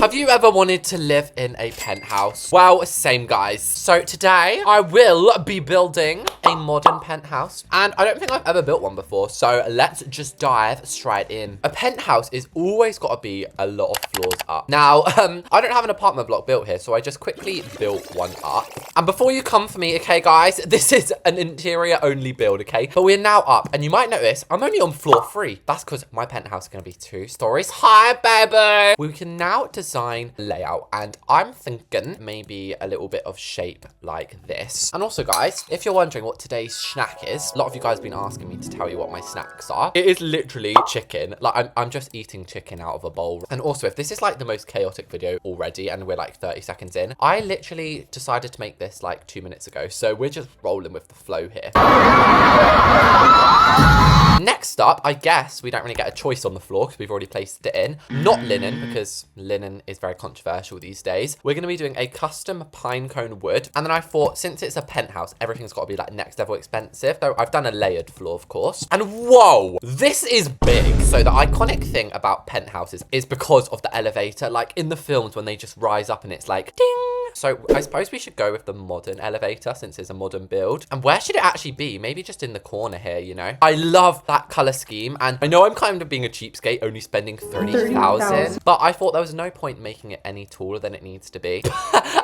Have you ever wanted to live in a penthouse? Well, same guys. So today I will be building a modern penthouse, and I don't think I've ever built one before, so let's just dive straight in. A penthouse is always got to be a lot of floors up. Now, I don't have an apartment block built here, so I just quickly built one up. And before you come for me, okay guys, this is an interior only build, okay? But we're now up, and you might notice I'm only on floor 3. That's because my penthouse is going to be 2 stories high, baby. We can now design layout, and I'm thinking maybe a little bit of shape like this. And also guys, if you're wondering what today's snack is, a lot of you guys have been asking me to tell you what my snacks are. It is literally chicken. Like I'm just eating chicken out of a bowl. And also, if this is like the most chaotic video already and we're like 30 seconds in, I literally decided to make this like 2 minutes ago, so we're just rolling with the flow here. Next up, I guess we don't really get a choice on the floor because we've already placed it in. Not linen, because linen is very controversial these days. We're going to be doing a custom pine cone wood. And then I thought, since it's a penthouse, everything's got to be like next level expensive. Though I've done a layered floor, of course. And whoa, this is big. So the iconic thing about penthouses is because of the elevator. Like in the films when they just rise up and it's like ding. So I suppose we should go with the modern elevator since it's a modern build. And where should it actually be? Maybe just in the corner here, you know? I love that color scheme. And I know I'm kind of being a cheapskate, only spending 30,000. But I thought there was no point making it any taller than it needs to be.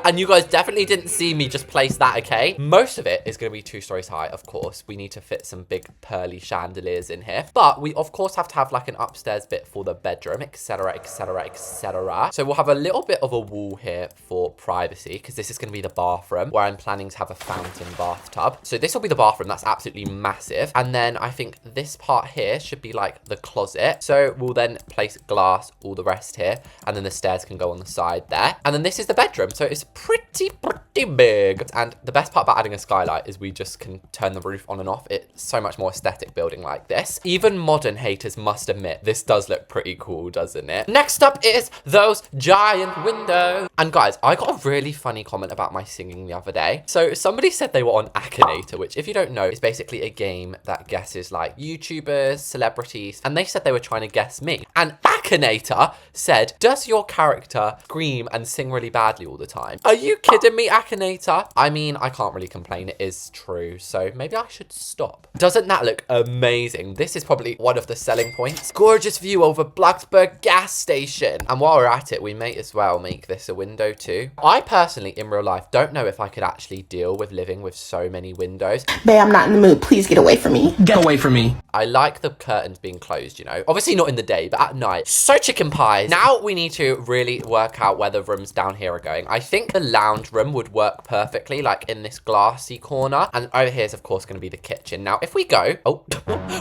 And you guys definitely didn't see me just place that, okay? Most of it is going to be 2 stories high, of course. We need to fit some big pearly chandeliers in here. But we, of course, have to have like an upstairs bit for the bedroom, etc., etc., etc. So we'll have a little bit of a wall here for privacy, because this is going to be the bathroom where I'm planning to have a fountain bathtub. So this will be the bathroom. That's absolutely massive. And then I think this part here should be like the closet. So we'll then place glass, all the rest here. And then the stairs can go on the side there. And then this is the bedroom. So it's pretty big. And the best part about adding a skylight is we just can turn the roof on and off. It's so much more aesthetic building like this. Even modern haters must admit this does look pretty cool, doesn't it? Next up is those giant windows. And guys, I got a really funny comment about my singing the other day. So somebody said they were on Akinator, which if you don't know, is basically a game that guesses like YouTubers, celebrities, and they said they were trying to guess me. And Akinator said, does your character scream and sing really badly all the time? Are you kidding me, Akinator? I mean, I can't really complain. It is true. So maybe I should stop. Doesn't that look amazing? This is probably one of the selling points. Gorgeous view over Bloxburg gas station. And while we're at it, we may as well make this a window too. I personally, in real life, don't know if I could actually deal with living with so many windows. Babe, I'm not in the mood. Please get away from me. Get away from me. I like the curtains being closed, you know. Obviously not in the day, but at night. So chicken pies. Now we need to really work out where the rooms down here are going. I think the lounge room would work perfectly, like in this glassy corner. And over here is, of course, going to be the kitchen. Now, if we go... Oh,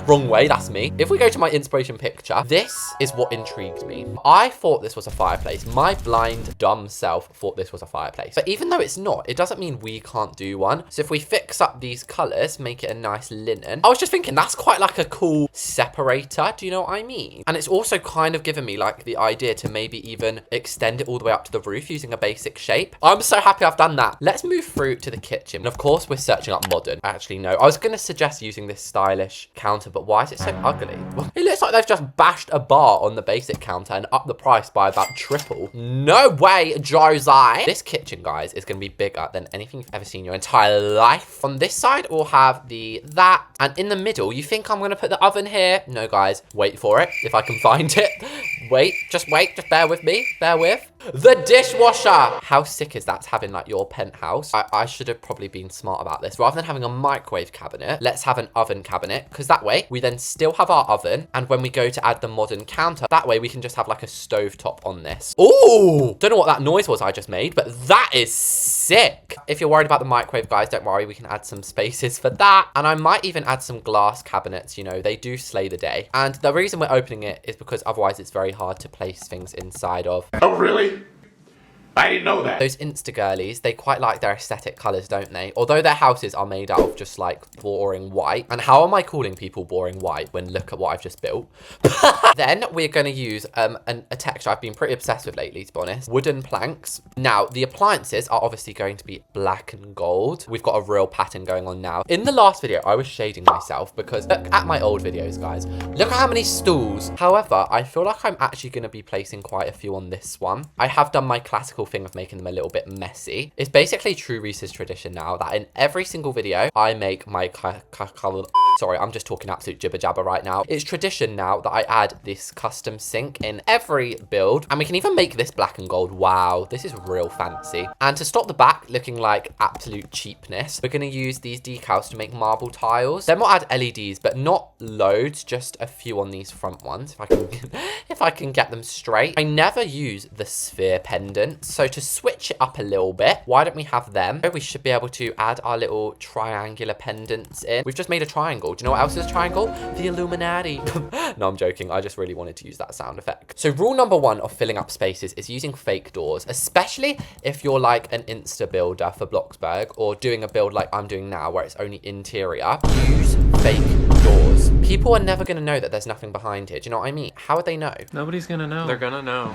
wrong way. That's me. If we go to my inspiration picture, this is what intrigued me. I thought this was a fireplace. My blind, dumb self thought this was a fireplace. But even though it's not, it doesn't mean we can't do one. So if we fix up these colors, make it a nice linen. I was just thinking that's quite like a cool separator. Do you know what I mean? And it's also kind of given me like the idea to maybe even extend it all the way up to the roof using a basic shape. I'm so happy I've done that. Let's move through to the kitchen. And of course, we're searching up modern. Actually, no. I was going to suggest using this stylish counter, but why is it so ugly? It looks like they've just bashed a bar on the basic counter and upped the price by about triple. No way, Josai. This kitchen, guys, is going to be bigger than anything you've ever seen in your entire life. On this side, we'll have that. And in the middle, you think I'm going to put the oven here? No, guys. Wait for it, if I can find it. Wait. Just bear with me. Bear with. The dishwasher. How sick is that, having like your penthouse? I should have probably been smart about this. Rather than having a microwave cabinet, let's have an oven cabinet, because that way we then still have our oven. And when we go to add the modern counter, that way we can just have like a stovetop on this. Ooh, don't know what that noise was I just made, but that is sick. If you're worried about the microwave, guys, don't worry. We can add some spaces for that. And I might even add some glass cabinets. You know, they do slay the day. And the reason we're opening it is because otherwise it's very hard to place things inside of. Oh, really? I didn't know that. Those Insta girlies, they quite like their aesthetic colours, don't they? Although their houses are made out of just like boring white. And how am I calling people boring white when look at what I've just built? Then we're going to use a texture I've been pretty obsessed with lately, to be honest. Wooden planks. Now, the appliances are obviously going to be black and gold. We've got a real pattern going on now. In the last video, I was shading myself because look at my old videos, guys. Look at how many stools. However, I feel like I'm actually going to be placing quite a few on this one. I have done my classical thing of making them a little bit messy. It's basically true Reese's tradition now that in every single video, I make my sorry, I'm just talking absolute jibber jabber right now. It's tradition now that I add this custom sink in every build. And we can even make this black and gold. Wow, this is real fancy. And to stop the back looking like absolute cheapness, we're going to use these decals to make marble tiles. Then we'll add LEDs, but not loads, just a few on these front ones, if I can get them straight. I never use the sphere pendant, so to switch it up a little bit, why don't we have them? We should be able to add our little triangular pendants in. We've just made a triangle. Do you know what else is a triangle? The Illuminati. No, I'm joking. I just really wanted to use that sound effect. So rule number one of filling up spaces is using fake doors, especially if you're like an Insta builder for Bloxburg or doing a build like I'm doing now where it's only interior. Use fake doors. People are never going to know that there's nothing behind here. Do you know what I mean? How would they know? Nobody's gonna know. They're gonna know.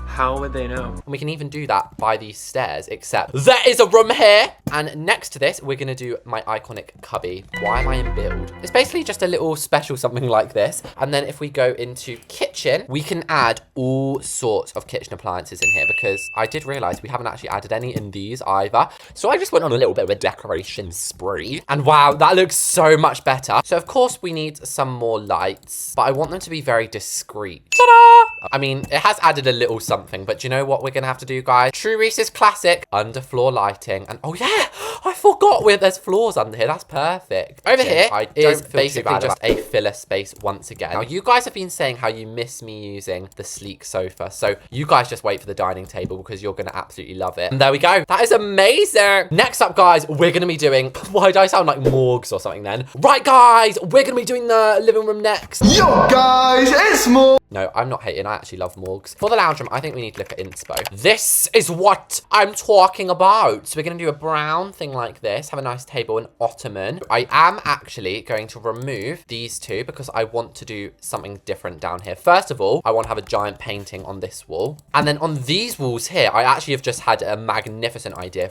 How would they know? And we can even do that by these stairs, except there is a room here. And next to this, we're going to do my iconic cubby. Why am I in build? It's basically just a little special something like this. And then if we go into kitchen, we can add all sorts of kitchen appliances in here because I did realize we haven't actually added any in these either. So I just went on a little bit of a decoration spree. And wow, that looks so much better. So of course we need some more lights, but I want them to be very discreet. Ta-da! I mean, it has added a little something, but do you know what we're going to have to do, guys? True Reese's classic underfloor lighting. And oh yeah, I forgot there's floors under here. That's perfect. Over here is basically just a filler space once again. Now, you guys have been saying how you miss me using the sleek sofa. So you guys just wait for the dining table because you're going to absolutely love it. And there we go. That is amazing. Next up, guys, we're going to be doing... Why do I sound like Morgs or something then? Right, guys, we're going to be doing the living room next. Yo, guys, it's Morgs. No, I'm not hating. I actually love Morgs. For the lounge room, I think we need to look at inspo. This is what I'm talking about. So we're going to do a brown thing like this. Have a nice table, an ottoman. I am actually going to remove these two because I want to do something different down here. First of all, I want to have a giant painting on this wall. And then on these walls here, I actually have just had a magnificent idea.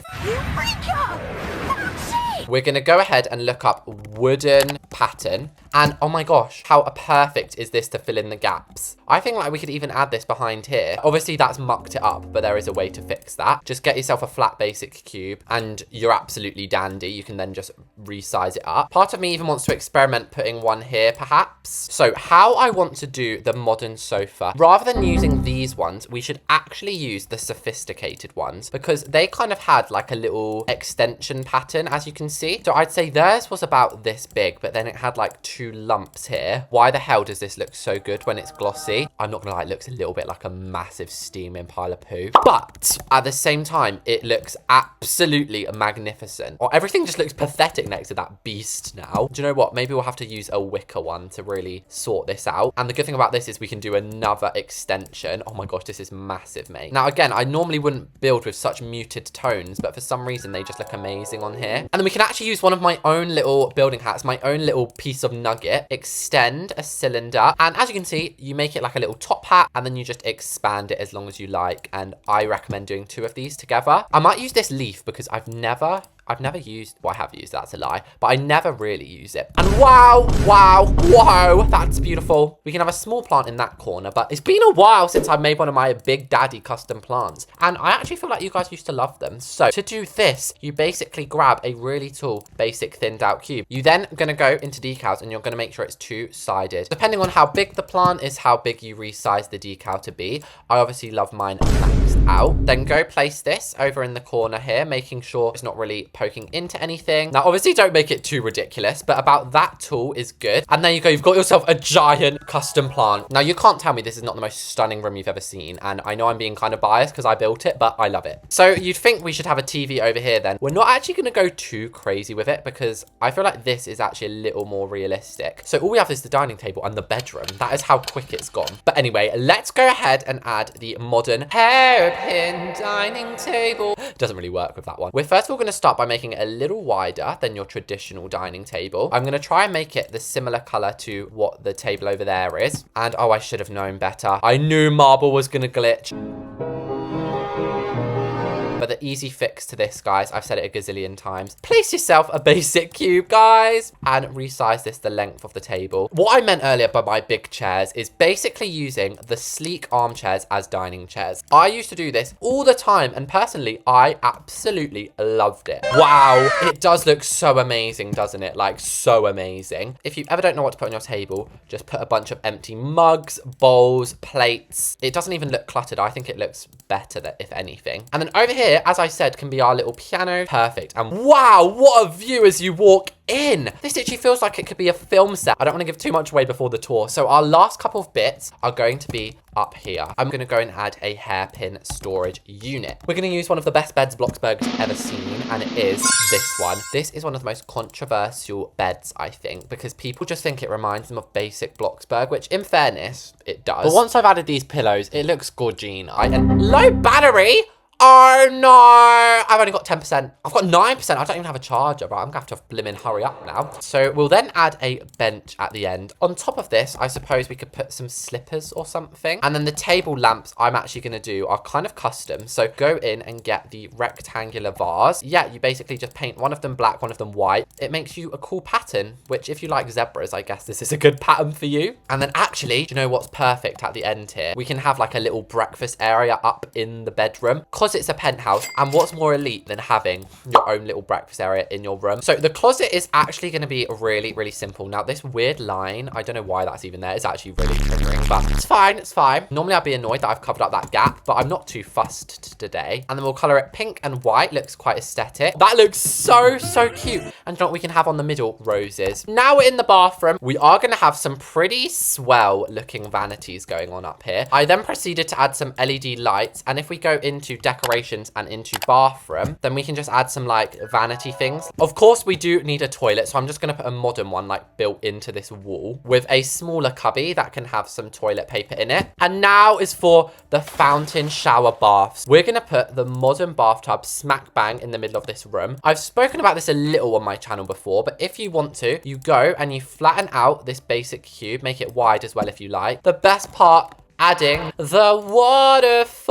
We're going to go ahead and look up wooden pattern. And oh my gosh, how perfect is this to fill in the gaps? I think like we could even add this behind here. Obviously that's mucked it up, but there is a way to fix that. Just get yourself a flat basic cube and you're absolutely dandy. You can then just resize it up. Part of me even wants to experiment putting one here perhaps. So how I want to do the modern sofa, rather than using these ones, we should actually use the sophisticated ones because they kind of had like a little extension pattern, as you can see. So I'd say theirs was about this big, but then it had like two lumps here. Why the hell does this look so good when it's glossy? I'm not gonna lie, it looks a little bit like a massive steaming pile of poo. But at the same time, it looks absolutely magnificent. Or everything just looks pathetic next to that beast now. Do you know what? Maybe we'll have to use a wicker one to really sort this out. And the good thing about this is we can do another extension. Oh my gosh, this is massive, mate. Now, again, I normally wouldn't build with such muted tones, but for some reason, they just look amazing on here. And then we can actually use one of my own little building hats, my own little piece of nugget, extend a cylinder. And as you can see, you make it like a little top hat and then you just expand it as long as you like. And I recommend doing two of these together. I might use this leaf because I've never used, well, I have used, that's a lie, but I never really use it. And wow, that's beautiful. We can have a small plant in that corner, but it's been a while since I made one of my Big Daddy custom plants. And I actually feel like you guys used to love them. So to do this, you basically grab a really tall, basic thinned out cube. You then are gonna go into decals and you're gonna make sure it's two-sided. Depending on how big the plant is, how big you resize the decal to be. I obviously love mine maxed out. Then go place this over in the corner here, making sure it's not really poking into anything. Now, obviously, don't make it too ridiculous, but about that tall is good. And there you go. You've got yourself a giant custom plant. Now, you can't tell me this is not the most stunning room you've ever seen. And I know I'm being kind of biased because I built it, but I love it. So you'd think we should have a TV over here then. We're not actually going to go too crazy with it because I feel like this is actually a little more realistic. So all we have is the dining table and the bedroom. That is how quick it's gone. But anyway, let's go ahead and add the modern hairpin dining table. Doesn't really work with that one. We're first of all going to start by making it a little wider than your traditional dining table. I'm going to try and make it the similar color to what the table over there is. And oh, I should have known better. I knew marble was going to glitch. But the easy fix to this, guys, I've said it a gazillion times. Place yourself a basic cube, guys, and resize this the length of the table. What I meant earlier by my big chairs is basically using the sleek armchairs as dining chairs. I used to do this all the time, and personally, I absolutely loved it. Wow, it does look so amazing, doesn't it? Like, so amazing. If you ever don't know what to put on your table, just put a bunch of empty mugs, bowls, plates. It doesn't even look cluttered. I think it looks better, if anything. And then over here, as I said, can be our little piano. Perfect. And wow, what a view as you walk in. This actually feels like it could be a film set. I don't want to give too much away before the tour. So our last couple of bits are going to be up here. I'm going to go and add a hairpin storage unit. We're going to use one of the best beds Bloxburg's ever seen, and it is this one. This is one of the most controversial beds, I think, because people just think it reminds them of basic Bloxburg, which in fairness, it does. But once I've added these pillows, it looks gorgeous. And low battery. Oh no, I've only got 10%. I've got 9%. I don't even have a charger, but I'm gonna have to blimmin' hurry up now. So we'll then add a bench at the end. On top of this, I suppose we could put some slippers or something. And then the table lamps I'm actually gonna do are kind of custom. So go in and get the rectangular vase. Yeah, you basically just paint one of them black, one of them white. It makes you a cool pattern, which if you like zebras, I guess this is a good pattern for you. And then actually, do you know what's perfect at the end here? We can have like a little breakfast area up in the bedroom. Because it's a penthouse, and what's more elite than having your own little breakfast area in your room? So the closet is actually going to be really, really simple. Now this weird line, I don't know why that's even there. It's actually really triggering, but it's fine. It's fine. Normally I'd be annoyed that I've covered up that gap, but I'm not too fussed today. And then we'll color it pink and white. Looks quite aesthetic. That looks so, so cute. And you know what we can have on the middle? Roses. Now we're in the bathroom. We are going to have some pretty swell looking vanities going on up here. I then proceeded to add some LED lights, and if we go into decorations and into bathroom, then we can just add some like vanity things. Of course we do need a toilet, so I'm just going to put a modern one like built into this wall with a smaller cubby that can have some toilet paper in it. And now is for the fountain shower baths. We're going to put the modern bathtub smack bang in the middle of this room. I've spoken about this a little on my channel before, but if you want to, you go and you flatten out this basic cube, make it wide as well if you like. The best part, adding the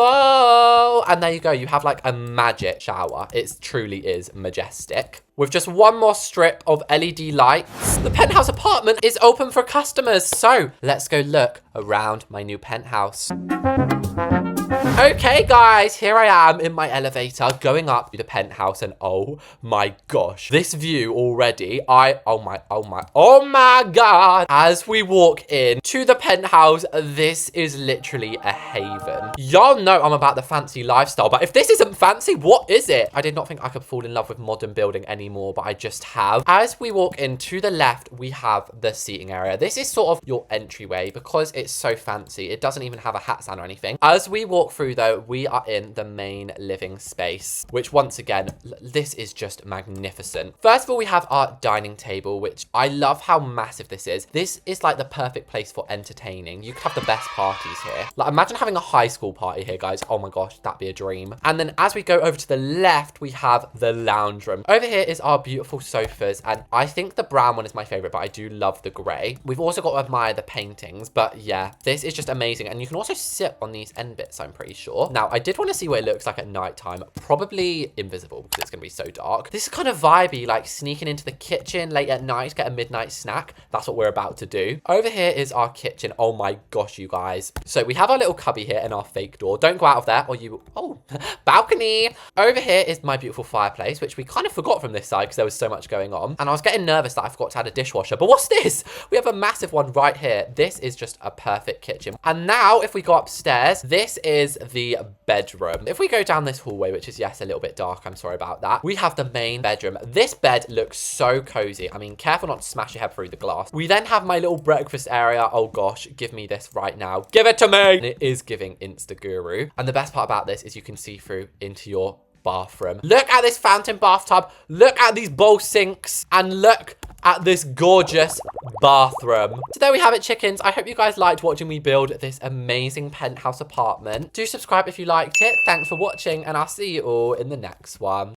waterfall. And there you go. You have like a magic shower. It truly is majestic. With just one more strip of LED lights, the penthouse apartment is open for customers. So let's go look around my new penthouse. Okay, guys, here I am in my elevator going up to the penthouse, and oh my gosh, this view already, oh my God. As we walk in to the penthouse, this is literally a haven. Y'all know I'm about the fancy lifestyle, but if this isn't fancy, what is it? I did not think I could fall in love with modern building anymore, but I just have. As we walk in to the left, we have the seating area. This is sort of your entryway because it's so fancy. It doesn't even have a hat stand or anything. As we walk through though, we are in the main living space, which once again, this is just magnificent. First of all, we have our dining table, which I love how massive this is. This is like the perfect place for entertaining. You could have the best parties here. Like imagine having a high school party here, guys. Oh my gosh, that'd be a dream. And then as we go over to the left, we have the lounge room. Over here is our beautiful sofas, and I think the brown one is my favorite, but I do love the gray. We've also got to admire the paintings, but yeah, this is just amazing. And you can also sit on these end bits, I'm pretty sure. Now, I did want to see what it looks like at nighttime. Probably invisible because it's going to be so dark. This is kind of vibey, like sneaking into the kitchen late at night to get a midnight snack. That's what we're about to do. Over here is our kitchen. Oh my gosh, you guys. So we have our little cubby here and our fake door. Don't go out of there or you... Oh, balcony. Over here is my beautiful fireplace, which we kind of forgot from this side because there was so much going on. And I was getting nervous that I forgot to add a dishwasher. But what's this? We have a massive one right here. This is just a perfect kitchen. And now if we go upstairs, this is the bedroom. If we go down this hallway, which is, yes, a little bit dark, I'm sorry about that, we have the main bedroom. This bed looks so cozy. I mean, careful not to smash your head through the glass. We then have my little breakfast area. Oh gosh, give me this right now. Give it to me. And it is giving Insta Guru. And the best part about this is you can see through into your bathroom. Look at this fountain bathtub. Look at these bowl sinks. And look at this gorgeous bathroom. So there we have it, chickens. I hope you guys liked watching me build this amazing penthouse apartment. Do subscribe if you liked it. Thanks for watching, and I'll see you all in the next one.